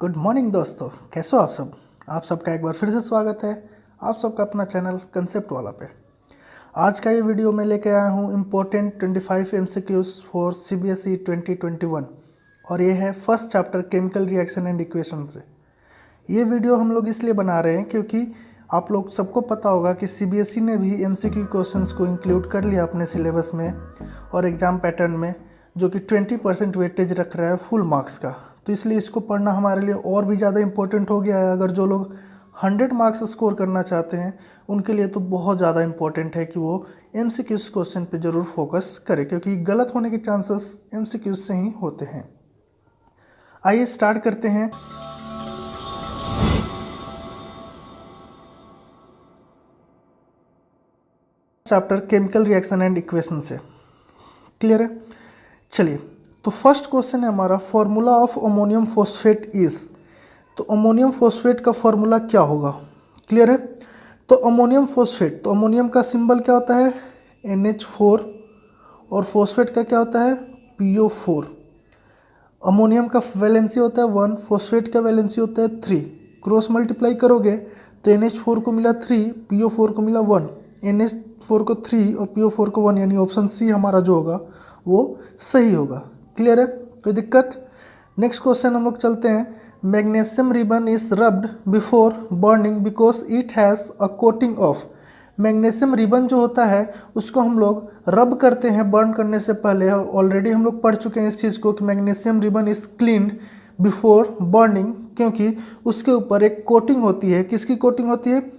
Good morning दोस्तों, कैसे हो आप सब। आप सबका एक बार फिर से स्वागत है आप सबका अपना चैनल कंसेप्ट वाला पे। आज का ये वीडियो मैं लेके आया हूँ इम्पोर्टेंट 25 MCQs फॉर CBSE 2021 और ये है first chapter chemical reaction and equation से। ये वीडियो हम लोग इसलिए बना रहे हैं क्योंकि आप लोग सबको पता होगा कि CBSE ने भी MCQ क्वेश्चंस को इंक्लूड कर लिया अपने सिलेबस में और एग्ज़ाम पैटर्न में, जो कि 20% वेटेज रख रहा है फुल मार्क्स का। तो इसलिए इसको पढ़ना हमारे लिए और भी ज़्यादा इम्पोर्टेंट हो गया है। अगर जो लोग 100 मार्क्स स्कोर करना चाहते हैं उनके लिए तो बहुत ज़्यादा इम्पोर्टेंट है कि वो MCQs क्वेश्चन पे ज़रूर फोकस करें, क्योंकि गलत होने के चांसेस MCQs से ही होते हैं। आइए स्टार्ट करते हैं। Chapter chemical reaction and equation से क्लियर है। चलिए, तो फर्स्ट क्वेश्चन है हमारा, formula of ammonium phosphate is. तो अमोनियम फॉस्फेट का फॉर्मूला क्या होगा, क्लियर है। तो अमोनियम फॉस्फेट, तो अमोनियम का सिंबल क्या होता है NH4 और फॉस्फेट का क्या होता है PO4। अमोनियम का वैलेंसी होता है 1, फॉस्फेट का वैलेंसी होता है 3। क्रॉस मल्टीप्लाई करोगे तो NH4 को मिला 3, PO4 को मिला 1, NH4 को 3 और PO4 को 1, यानी ऑप्शन सी हमारा जो होगा वो सही होगा। क्लियर है, कोई दिक्कत। नेक्स्ट क्वेश्चन हम लोग चलते हैं। Magnesium ribbon is rubbed before burning because it has a coating of. Magnesium ribbon जो होता है उसको हम लोग रब करते हैं बर्न करने से पहले, और ऑलरेडी हम लोग पढ़ चुके हैं इस चीज़ को कि magnesium ribbon is cleaned before burning, क्योंकि उसके ऊपर एक कोटिंग होती है। किसकी कोटिंग होती है?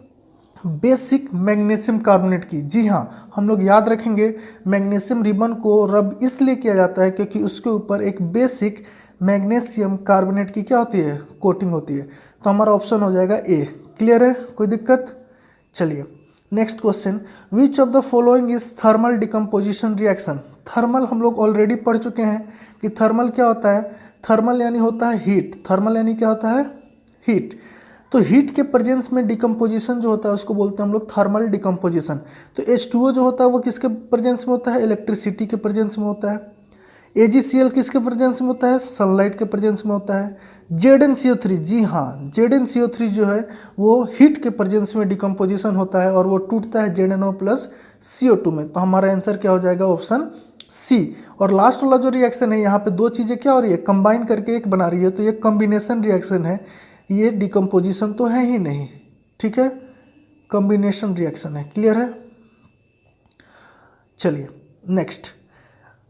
बेसिक मैग्नीशियम कार्बोनेट की। जी हाँ, हम लोग याद रखेंगे मैग्नीशियम रिबन को रब इसलिए किया जाता है क्योंकि उसके ऊपर एक बेसिक मैग्नीशियम कार्बोनेट की क्या होती है, कोटिंग होती है। तो हमारा ऑप्शन हो जाएगा ए। क्लियर है, कोई दिक्कत। चलिए next question, which of the following is thermal decomposition reaction. Thermal हम लोग ऑलरेडी पढ़ चुके हैं कि थर्मल क्या होता है। थर्मल यानी होता है हीट। थर्मल यानी क्या होता है, हीट। तो हीट के प्रेजेंस में डिकम्पोजिशन जो होता है उसको बोलते हैं हम लोग थर्मल डिकम्पोजिशन। तो H2O जो होता है वो किसके प्रेजेंस में होता है, इलेक्ट्रिसिटी के प्रेजेंस में होता है। AgCl किसके प्रेजेंस में होता है, सनलाइट के प्रेजेंस में होता है। ZnCO3, जी हाँ, ZnCO3 जो है वो हीट के प्रेजेंस में डिकम्पोजिशन होता है और वो टूटता है ZnO प्लस CO2 में। तो हमारा आंसर क्या हो जाएगा, ऑप्शन सी। और लास्ट वाला जो रिएक्शन है यहाँ पे दो चीज़ें क्या हो रही है, कंबाइन करके एक बना रही है, तो ये कॉम्बिनेशन रिएक्शन है, ये डिकम्पोजिशन तो है ही नहीं। ठीक है, कॉम्बिनेशन रिएक्शन है। क्लियर है। चलिए next,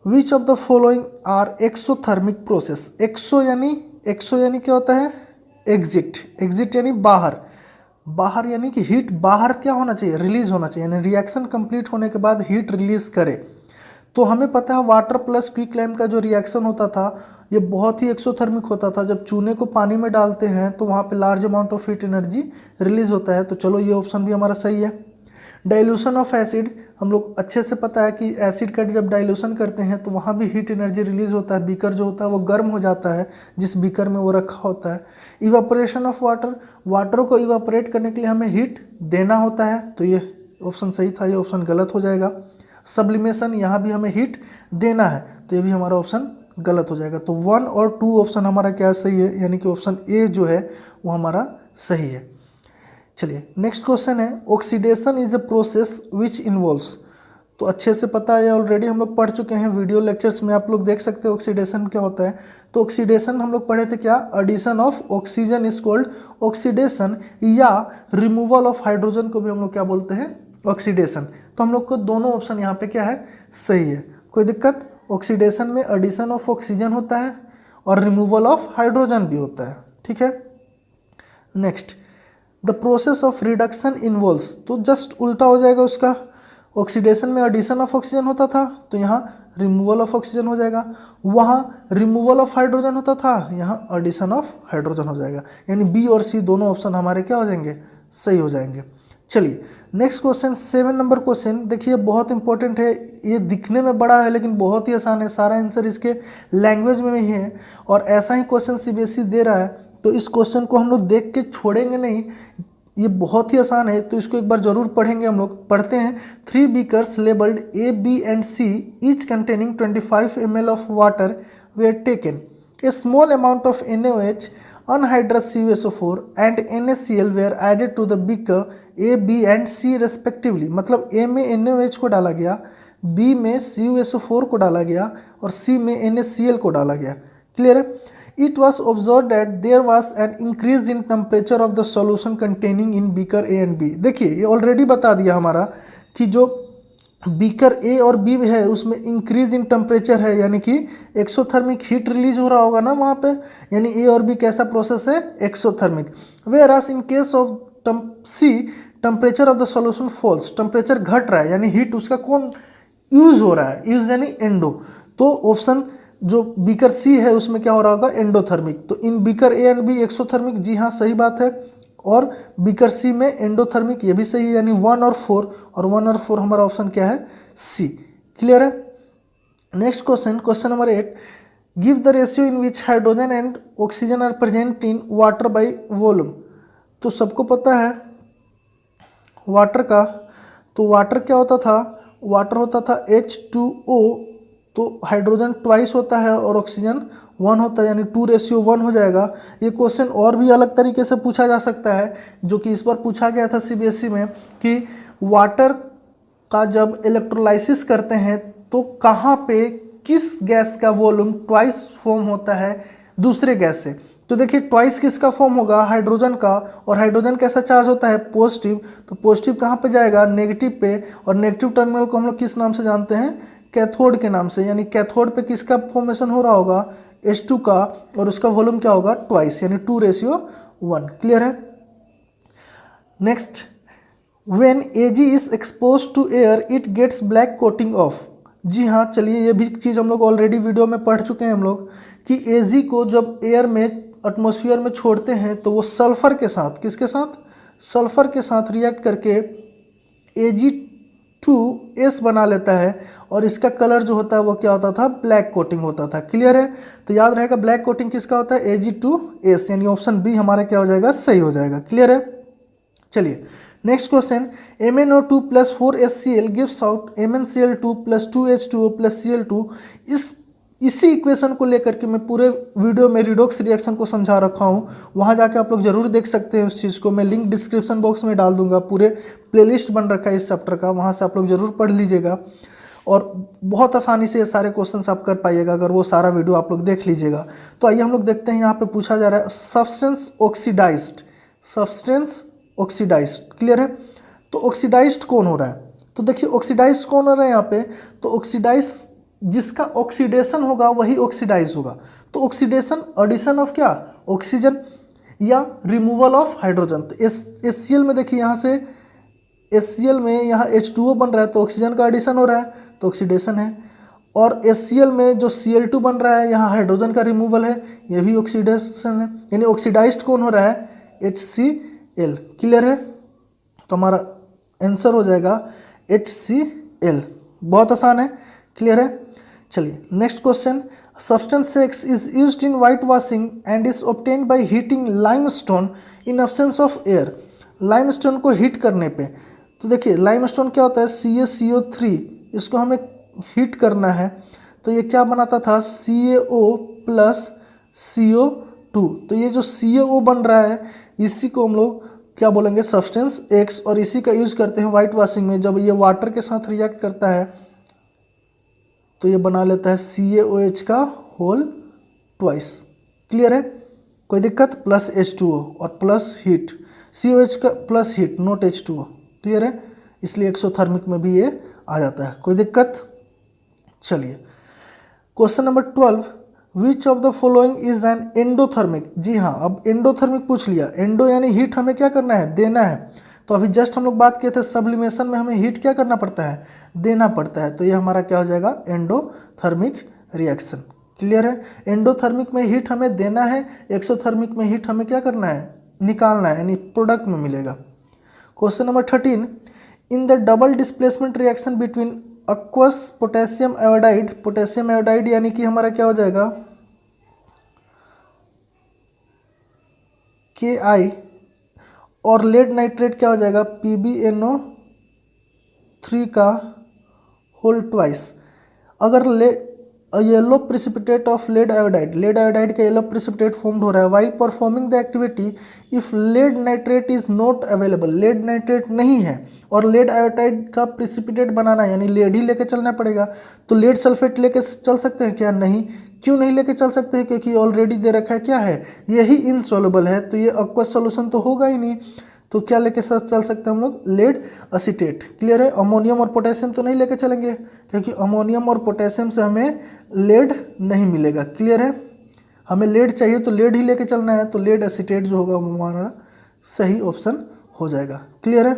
which of the following are exothermic process. Exo यानी क्या होता है, एग्जिट। एग्जिट यानी बाहर। बाहर यानी कि हीट बाहर क्या होना चाहिए, रिलीज होना चाहिए, यानी रिएक्शन कंप्लीट होने के बाद हीट रिलीज करे। तो हमें पता है वाटर प्लस क्विकलाइम का जो रिएक्शन होता था ये बहुत ही एक्सोथर्मिक होता था। जब चूने को पानी में डालते हैं तो वहाँ पे large amount of heat energy release होता है। तो चलो ये ऑप्शन भी हमारा सही है। डाइल्यूशन ऑफ एसिड, हम लोग अच्छे से पता है कि एसिड का जब डाइल्यूशन करते हैं तो वहाँ भी हीट एनर्जी रिलीज होता है। बीकर जो होता है वो गर्म हो जाता है जिस बीकर में वो रखा होता है। इवापोरेशन ऑफ वाटर, वाटर को इवापोरेट करने के लिए हमें हीट देना होता है। तो ये ऑप्शन सही था, ये ऑप्शन गलत हो जाएगा। सब्लिमेशन, यहाँ भी हमें हीट देना है, तो ये भी हमारा ऑप्शन गलत हो जाएगा। तो 1 और 2 ऑप्शन हमारा क्या सही है, यानी कि ऑप्शन ए जो है वो हमारा सही है। चलिए नेक्स्ट क्वेश्चन है, oxidation is a process which involves. तो अच्छे से पता है, ऑलरेडी हम लोग पढ़ चुके हैं वीडियो लेक्चर्स में, आप लोग देख सकते हो ऑक्सीडेशन क्या होता है। तो ऑक्सीडेशन हम लोग पढ़े थे क्या, addition of oxygen is called oxidation, या रिमूवल ऑफ हाइड्रोजन को भी हम लोग क्या बोलते हैं, ऑक्सीडेशन। तो हम लोग को दोनों ऑप्शन यहाँ पे क्या है, सही है। कोई दिक्कत। ऑक्सीडेशन में एडिशन ऑफ ऑक्सीजन होता है और रिमूवल ऑफ हाइड्रोजन भी होता है। ठीक है। Next, the process of reduction involves, तो जस्ट उल्टा हो जाएगा उसका। ऑक्सीडेशन में एडिशन ऑफ ऑक्सीजन होता था तो यहाँ रिमूवल ऑफ ऑक्सीजन हो जाएगा। वहाँ रिमूवल ऑफ हाइड्रोजन होता था, यहाँ एडिशन ऑफ हाइड्रोजन हो जाएगा। यानी बी और सी दोनों ऑप्शन हमारे क्या हो जाएंगे, सही हो जाएंगे। चलिए नेक्स्ट क्वेश्चन, 7 नंबर क्वेश्चन देखिए, बहुत इंपॉर्टेंट है। ये दिखने में बड़ा है लेकिन बहुत ही आसान है। सारा आंसर इसके लैंग्वेज में ही है और ऐसा ही क्वेश्चन CBSE दे रहा है, तो इस क्वेश्चन को हम लोग देख के छोड़ेंगे नहीं। ये बहुत ही आसान है, तो इसको एक बार जरूर पढ़ेंगे। हम लोग पढ़ते हैं। 3 beakers labelled A, B and C each containing 25 ml of water were taken. A small amount of NaOH anhydrous CuSO4 and NaCl were added to the beaker A, B and C respectively। मतलब A में NaOH को डाला गया, B में CuSO4 को डाला गया और C में NaCl को डाला गया। क्लियर है। It was observed that there was an increase in temperature of the solution containing in beaker A and B। देखिए ये ऑलरेडी बता दिया हमारा कि जो बीकर ए और बी है उसमें इंक्रीज इन टेम्परेचर है, यानी कि एक्सोथर्मिक हीट रिलीज हो रहा होगा ना वहाँ पे, यानी ए और बी कैसा प्रोसेस है, exothermic. Whereas in case of C temperature of the solution falls, temperature घट रहा है यानी हीट उसका कौन यूज हो रहा है, यूज यानी एंडो। तो ऑप्शन जो बीकर सी है उसमें क्या हो रहा होगा, एंडोथर्मिक। तो in beaker A and B exothermic, जी हाँ सही बात है। और बीकर सी में एंडोथर्मिक, ये भी सही है, यानी 1 और 4, और 1 और 4 हमारा ऑप्शन क्या है, सी। क्लियर है। Next question, question number 8, give the ratio in which hydrogen and oxygen are present in water by volume. तो सबको पता है वाटर का, तो वाटर क्या होता था, वाटर होता था H2O, तो हाइड्रोजन ट्वाइस होता है और ऑक्सीजन 1 होता है, यानी 2:1 हो जाएगा। ये क्वेश्चन और भी अलग तरीके से पूछा जा सकता है, जो कि इस बार पूछा गया था CBSE में, कि वाटर का जब इलेक्ट्रोलाइसिस करते हैं तो कहाँ पे किस गैस का वॉल्यूम ट्वाइस फॉर्म होता है दूसरे गैस से। तो देखिए ट्वाइस किसका फॉर्म होगा, हाइड्रोजन का, और हाइड्रोजन कैसा चार्ज होता है, पॉजिटिव। तो पॉजिटिव कहाँ पे जाएगा, नेगेटिव पे, और नेगेटिव टर्मिनल को हम लोग किस नाम से जानते हैं, कैथोड के नाम से। यानी कैथोड पे किसका फॉर्मेशन हो रहा होगा, H2 का, और उसका वॉल्यूम क्या होगा, ट्वाइस, यानी 2:1। क्लियर है। Next, when Ag is expose to air it gets black coating off. जी हाँ, चलिए ये भी चीज़ हम लोग ऑलरेडी वीडियो में पढ़ चुके हैं हम लोग, कि Ag को जब एयर में, एटमॉस्फेयर में छोड़ते हैं तो वो सल्फर के साथ, किसके साथ, सल्फर के साथ रिएक्ट करके Ag2S बना लेता है, और इसका कलर जो होता है वो क्या होता था, ब्लैक कोटिंग होता था। क्लियर है। तो याद रहेगा ब्लैक कोटिंग किसका होता है, Ag2S, यानी ऑप्शन बी हमारा क्या हो जाएगा, सही हो जाएगा। क्लियर है। चलिए next question, MnO2 + 4HCl gives out MnCl2 + 2H2O + Cl2। इसी इक्वेशन को लेकर के मैं पूरे वीडियो में रिडॉक्स रिएक्शन को समझा रखा हूँ, वहाँ जाके आप लोग जरूर देख सकते हैं उस चीज़ को। मैं लिंक डिस्क्रिप्शन बॉक्स में डाल दूंगा, पूरे प्लेलिस्ट बन रखा है इस चैप्टर का, वहाँ से आप लोग जरूर पढ़ लीजिएगा, और बहुत आसानी से ये सारे क्वेश्चंस आप कर पाइएगा अगर वो सारा वीडियो आप लोग देख लीजिएगा। तो आइए हम लोग देखते हैं, यहाँ पे पूछा जा रहा है substance oxidised, substance oxidised. Clear है। तो ऑक्सीडाइज्ड कौन हो रहा है, तो देखिए ऑक्सीडाइज्ड कौन हो रहा है यहाँ पे, तो ऑक्सीडाइज जिसका ऑक्सीडेशन होगा वही ऑक्सीडाइज होगा। तो ऑक्सीडेशन एडिशन ऑफ क्या, ऑक्सीजन, या रिमूवल ऑफ हाइड्रोजन। तो HCl में देखिए यहाँ से HCl में यहाँ H2O बन रहा है तो ऑक्सीजन का एडिशन हो रहा है, तो ऑक्सीडेशन है। और HCl में जो Cl2 बन रहा है यहाँ हाइड्रोजन का रिमूवल है, ये भी ऑक्सीडेशन है, यानी ऑक्सीडाइज्ड कौन हो रहा है, HCl। क्लियर है। तो हमारा आंसर हो जाएगा HCl। बहुत आसान है। क्लियर है। चलिए next question, substance 6 is used in white washing and is obtained by heating limestone in absence of air. Limestone को हीट करने पे, तो देखिए लाइमस्टोन क्या होता है, CaCO3, इसको हमें हीट करना है तो ये क्या बनाता था, CaO + CO2। तो ये जो CaO बन रहा है इसी को हम लोग क्या बोलेंगे, सब्सटेंस X, और इसी का यूज करते हैं वाइट वॉशिंग में। जब ये वाटर के साथ रिएक्ट करता है तो ये बना लेता है CaOH का होल ट्वाइस। क्लियर है। कोई दिक्कत, प्लस H2O और प्लस हीट, COH का plus heat, not H2O। Clear है, इसलिए एक्सोथर्मिक में भी ये आ जाता है। कोई दिक्कत। चलिए question number 12, which of the following is an endothermic. जी हाँ, अब एंडोथर्मिक पूछ लिया, एंडो यानी हीट हमें क्या करना है, देना है। तो अभी जस्ट हम लोग बात किए थे सब्लिमेशन में हमें हीट क्या करना पड़ता है, देना पड़ता है। तो ये हमारा क्या हो जाएगा, एंडोथर्मिक रिएक्शन। क्लियर है। एंडोथर्मिक में हीट हमें देना है, एक्सोथर्मिक में हीट हमें क्या करना है, निकालना है, यानी प्रोडक्ट में मिलेगा। Question number 13, in the double displacement reaction between aqueous potassium iodide, potassium iodide यानी कि हमारा क्या हो जाएगा, Ki, और लेड नाइट्रेट क्या हो जाएगा, PbNO3 का होल ट्वाइस। अगर yellow precipitate of lead iodide, lead iodide का येलो प्रिसिपिटेट फॉर्म्ड हो रहा है while performing the activity if lead nitrate is not available, lead nitrate नहीं है और लेड आयोडाइड का प्रिसिपिटेट बनाना है यानी लेड ही लेके चलना पड़ेगा। तो लेड सल्फेट लेके चल सकते हैं क्या? नहीं। क्यों नहीं लेके चल सकते हैं? क्योंकि ऑलरेडी दे रखा है क्या है, यही इनसॉल्युबल है, तो ये एक्वस सॉल्यूशन तो होगा ही नहीं। तो क्या लेके चल सकते हैं हम लोग? Lead acetate. क्लियर है? अमोनियम और पोटेशियम तो नहीं लेके चलेंगे क्योंकि अमोनियम और पोटेशियम से हमें लेड नहीं मिलेगा। क्लियर है? हमें लेड चाहिए तो लेड ही लेके चलना है, तो लेड एसीटेट जो होगा हमारा सही ऑप्शन हो जाएगा। क्लियर है?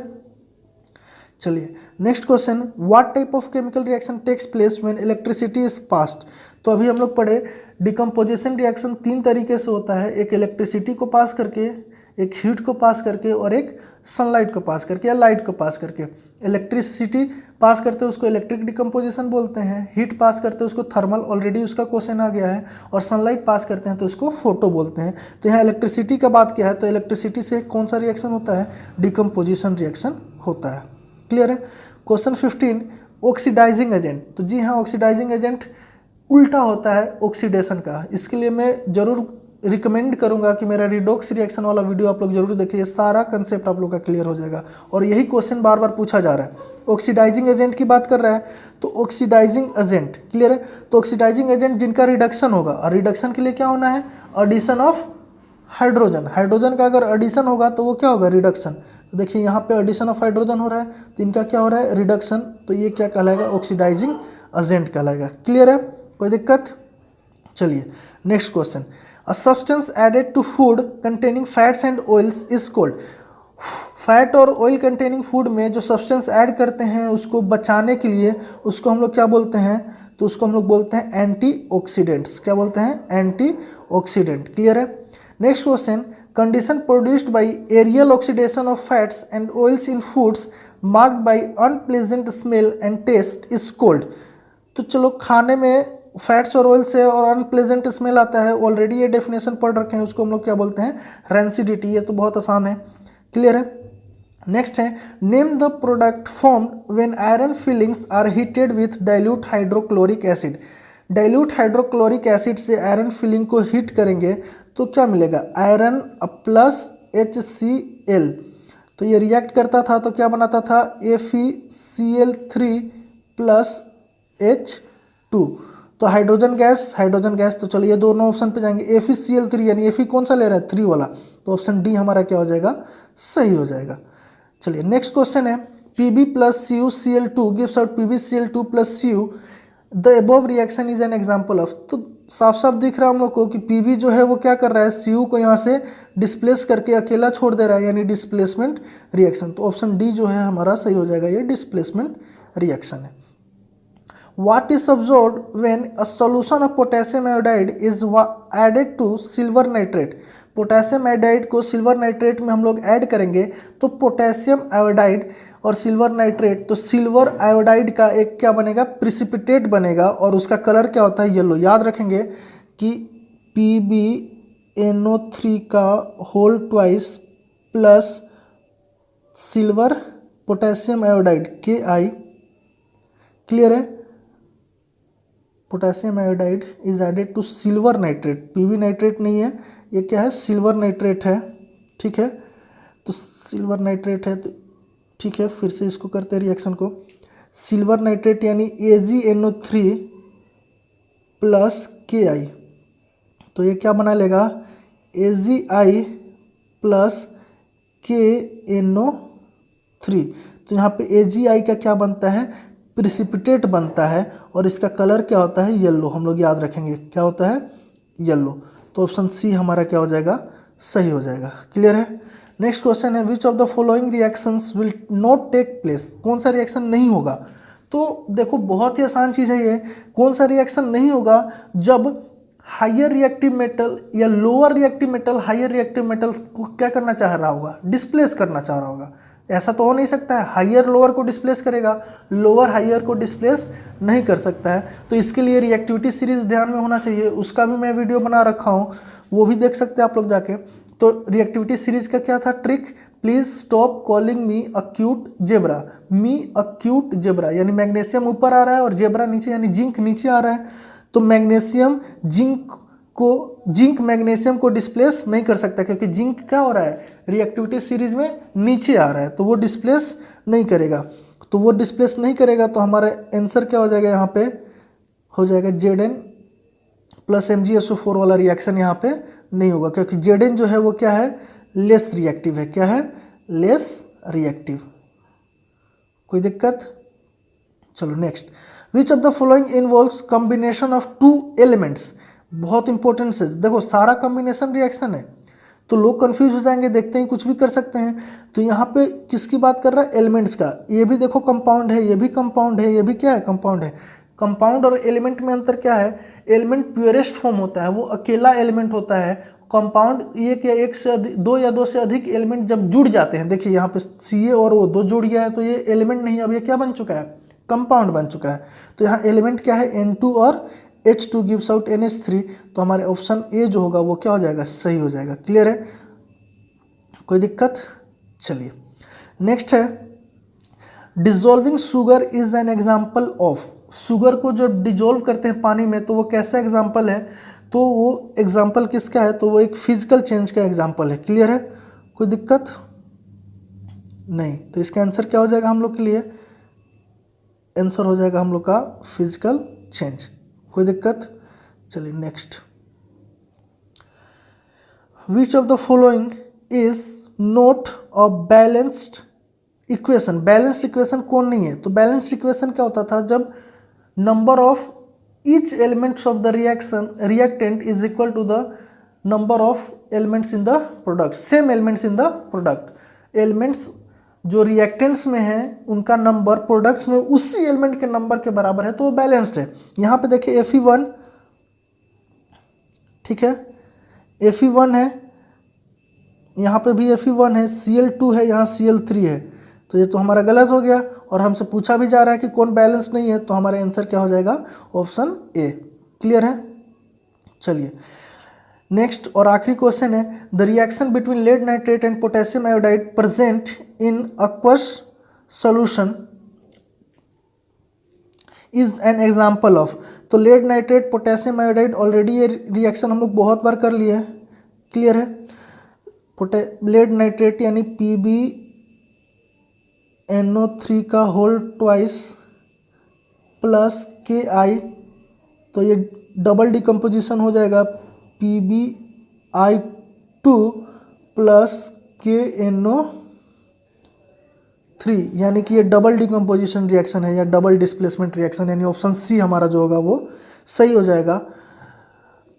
चलिए next question, what type of chemical reaction takes place when electricity is passed. तो अभी हम लोग पढ़े डिकम्पोजिशन रिएक्शन 3 तरीके से होता है, एक इलेक्ट्रिसिटी को पास करके, एक हीट को पास करके और एक सनलाइट को पास करके या लाइट को पास करके। इलेक्ट्रिसिटी पास करते हैं उसको इलेक्ट्रिक डिकम्पोजिशन बोलते हैं, हीट पास करते हैं उसको थर्मल, ऑलरेडी उसका क्वेश्चन आ गया है, और सनलाइट पास करते हैं तो उसको फोटो बोलते हैं। तो यहाँ इलेक्ट्रिसिटी का बात किया है, तो इलेक्ट्रिसिटी से कौन सा रिएक्शन होता है? डिकम्पोजिशन रिएक्शन होता है। क्लियर है? Question 15, oxidising agent. तो जी हाँ, ऑक्सीडाइजिंग एजेंट उल्टा होता है ऑक्सीडेशन का। इसके लिए मैं जरूर रिकमेंड करूंगा कि मेरा रिडॉक्स रिएक्शन वाला वीडियो आप लोग जरूर देखिए, सारा कंसेप्ट आप लोग का क्लियर हो जाएगा। और यही क्वेश्चन बार बार पूछा जा रहा है। ऑक्सीडाइजिंग एजेंट की बात कर रहा है, तो ऑक्सीडाइजिंग एजेंट, क्लियर है? तो ऑक्सीडाइजिंग एजेंट जिनका रिडक्शन होगा, और रिडक्शन के लिए क्या होना है? Addition of hydrogen. हाइड्रोजन का अगर एडिशन होगा तो वो क्या होगा? रिडक्शन। तो देखिए यहाँ पे एडिशन ऑफ हाइड्रोजन हो रहा है, तो इनका क्या हो रहा है? रिडक्शन। तो ये क्या कहलाएगा? ऑक्सीडाइजिंग एजेंट कहलाएगा। क्लियर है? कोई दिक्कत? चलिए next question, a substance added to food containing fats and oils is called. Fat और ऑयल कंटेनिंग फूड में जो सब्सटेंस ऐड करते हैं उसको बचाने के लिए उसको हम लोग क्या बोलते हैं? तो उसको हम लोग बोलते हैं एंटीऑक्सीडेंट्स। क्या बोलते हैं? एंटीऑक्सीडेंट। क्लियर है? Next question, condition produced by aerial oxidation of fats and oils in foods marked by unpleasant smell and taste is called. तो चलो, खाने में फैट्स और ऑयल से और अनप्लेजेंट स्मेल आता है, ऑलरेडी ये डेफिनेशन पढ़ रखे हैं, उसको हम लोग क्या बोलते हैं? रेंसिडिटी। ये तो बहुत आसान है। क्लियर है? नेक्स्ट है, name the product formed when iron filings are heated with dilute hydrochloric acid. Dilute hydrochloric acid से आयरन फिलिंग को हीट करेंगे तो क्या मिलेगा? Iron plus HCl। तो ये रिएक्ट करता था तो क्या बनाता था? FeCl3 plus H2। तो हाइड्रोजन गैस, तो चलिए दोनों ऑप्शन पे जाएंगे। FeCl3 यानी Fe कौन सा ले रहा है? 3 वाला, तो ऑप्शन डी हमारा क्या हो जाएगा? सही हो जाएगा। चलिए नेक्स्ट क्वेश्चन है, Pb plus CuCl2 gives out PbCl2 plus Cu, the above reaction is an example of. तो साफ साफ दिख रहा है हम लोग को कि Pb जो है वो क्या कर रहा है? Cu को यहाँ से डिस्प्लेस करके अकेला छोड़ दे रहा है, यानी डिस्प्लेसमेंट रिएक्शन। तो ऑप्शन डी जो है हमारा सही हो जाएगा, ये डिस्प्लेसमेंट रिएक्शन है। What is absorbed when a solution of potassium iodide is added to silver nitrate? Potassium iodide को सिल्वर नाइट्रेट में हम लोग ऐड करेंगे तो पोटेशियम आयोडाइड और सिल्वर नाइट्रेट, तो सिल्वर आयोडाइड का एक क्या बनेगा? प्रिसिपिटेट बनेगा, और उसका कलर क्या होता है? येलो। याद रखेंगे कि PbNO3 का whole twice plus silver potassium iodide Ki। Clear है? Potassium iodide is added to silver nitrate. P B nitrate नहीं है, ये क्या है? सिल्वर नाइट्रेट है। ठीक है, तो सिल्वर नाइट्रेट है, तो ठीक है, फिर से इसको करते हैं रिएक्शन को। सिल्वर नाइट्रेट यानी AgNO3 प्लस Ki, तो ये क्या बना लेगा? Agi plus KNO3। तो यहाँ पे Agi का क्या बनता है? प्रिसिपिटेट बनता है, और इसका कलर क्या होता है? येलो। हम लोग याद रखेंगे क्या होता है? येलो। तो ऑप्शन सी हमारा क्या हो जाएगा? सही हो जाएगा। क्लियर है? नेक्स्ट क्वेश्चन है, which of the following reactions will not take place. कौन सा रिएक्शन नहीं होगा? तो देखो बहुत ही आसान चीज़ है ये। कौन सा रिएक्शन नहीं होगा? जब हायर रिएक्टिव मेटल या lower reactive metal higher reactive metal को क्या करना चाह रहा होगा? डिस्प्लेस करना चाह रहा होगा। ऐसा तो हो नहीं सकता है, हायर लोअर को डिस्प्लेस करेगा, लोअर हायर को डिस्प्लेस नहीं कर सकता है। तो इसके लिए रिएक्टिविटी सीरीज ध्यान में होना चाहिए, उसका भी मैं वीडियो बना रखा हूँ, वो भी देख सकते हैं आप लोग जाके। तो रिएक्टिविटी सीरीज का क्या था trick? Please stop calling me acute zebra. Me acute zebra यानी मैग्नीशियम ऊपर आ रहा है और जेब्रा नीचे यानी जिंक नीचे आ रहा है। तो मैग्नीशियम जिंक मैग्नीशियम को डिस्प्लेस नहीं कर सकता, क्योंकि जिंक क्या हो रहा है, रिएक्टिविटी सीरीज में नीचे आ रहा है, तो वो डिस्प्लेस नहीं करेगा। तो वो डिस्प्लेस नहीं करेगा तो हमारा आंसर क्या हो जाएगा, यहाँ पे हो जाएगा Zn प्लस MgSO4 वाला रिएक्शन यहाँ पे नहीं होगा, क्योंकि Zn जो है वो क्या है, लेस रिएक्टिव है। क्या है, लेस रिएक्टिव। कोई दिक्कत? चलो next, which of the following involves combination of two elements. बहुत इंपॉर्टेंट से देखो, सारा कॉम्बिनेशन रिएक्शन है, तो लोग कंफ्यूज हो जाएंगे, देखते हैं कुछ भी कर सकते हैं। तो यहाँ पे किसकी बात कर रहा है, एलिमेंट्स का। ये भी देखो कंपाउंड है, ये भी कंपाउंड है, ये भी क्या है, कंपाउंड है। कंपाउंड और एलिमेंट में अंतर क्या है, एलिमेंट प्योरेस्ट फॉर्म होता है, वो अकेला एलिमेंट होता है। कंपाउंड ये क्या, एक से दो या दो से अधिक एलिमेंट जब जुड़ जाते हैं, देखिए यहाँ पे Ca और O दो जुड़ गया है, तो ये एलिमेंट नहीं, अब ये क्या बन चुका है, कंपाउंड बन चुका है। तो यहाँ एलिमेंट क्या है, N2 और H2 गिव्स आउट NH3, तो हमारे ऑप्शन ए जो होगा वो क्या हो जाएगा, सही हो जाएगा। क्लियर है, कोई दिक्कत? चलिए नेक्स्ट है, dissolving sugar is an example of. Sugar को जो डिजोल्व करते हैं पानी में, तो वो कैसा एग्जाम्पल है, तो वो एग्जाम्पल किसका है, तो वो एक फिजिकल चेंज का एग्जाम्पल है। क्लियर है, कोई दिक्कत नहीं? तो इसका आंसर क्या हो जाएगा हम लोग के लिए, आंसर हो जाएगा हम लोग का फिजिकल चेंज। कोई दिक्कत? चलिए next, which of the following is note a balanced equation. Balanced equation कौन नहीं है, तो बैलेंस्ड इक्वेशन क्या होता था, जब number of each elements of the reactant is equal to the number of elements in the product, same elements in the product. Elements जो reactants में हैं उनका नंबर प्रोडक्ट्स में उसी एलिमेंट के नंबर के बराबर है, तो वो बैलेंस्ड है। यहाँ पे देखिए Fe1, ठीक है, Fe1 है, यहाँ पे भी Fe1 है, Cl2 है, यहाँ Cl3 है, तो ये तो हमारा गलत हो गया। और हमसे पूछा भी जा रहा है कि कौन बैलेंस नहीं है, तो हमारा आंसर क्या हो जाएगा, ऑप्शन ए। क्लियर है, चलिए नेक्स्ट और आखिरी क्वेश्चन है, the reaction between lead nitrate and potassium iodide present in aqueous solution is an example of. तो lead nitrate potassium iodide, already ये रिएक्शन हम लोग बहुत बार कर लिए हैं। क्लियर है, लेड नाइट्रेट यानी PbNO3 का होल ट्वाइस प्लस Ki, तो ये डबल डिकम्पोजिशन हो जाएगा PbI2 प्लस KNO3, यानी कि ये डबल डिकम्पोजिशन रिएक्शन है या डबल डिस्प्लेसमेंट रिएक्शन, यानी ऑप्शन सी हमारा जो होगा वो सही हो जाएगा।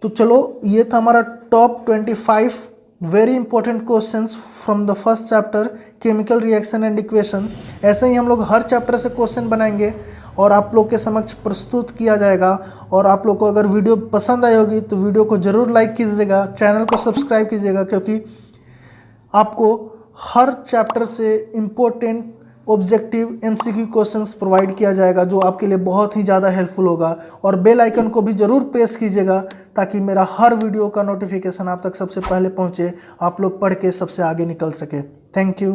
तो चलो, ये था हमारा top 25 very important questions from the first chapter chemical reaction and equation. ऐसे ही हम लोग हर चैप्टर से क्वेश्चन बनाएंगे और आप लोग के समक्ष प्रस्तुत किया जाएगा। और आप लोग को अगर वीडियो पसंद आई होगी तो वीडियो को ज़रूर लाइक कीजिएगा, चैनल को सब्सक्राइब कीजिएगा, क्योंकि आपको हर चैप्टर से important objective MCQ questions provide किया जाएगा, जो आपके लिए बहुत ही ज़्यादा हेल्पफुल होगा। और बेल आइकन को भी ज़रूर प्रेस कीजिएगा ताकि मेरा हर वीडियो का नोटिफिकेशन आप तक सबसे पहले पहुंचे, आप लोग पढ़ के सबसे आगे निकल सके। Thank you.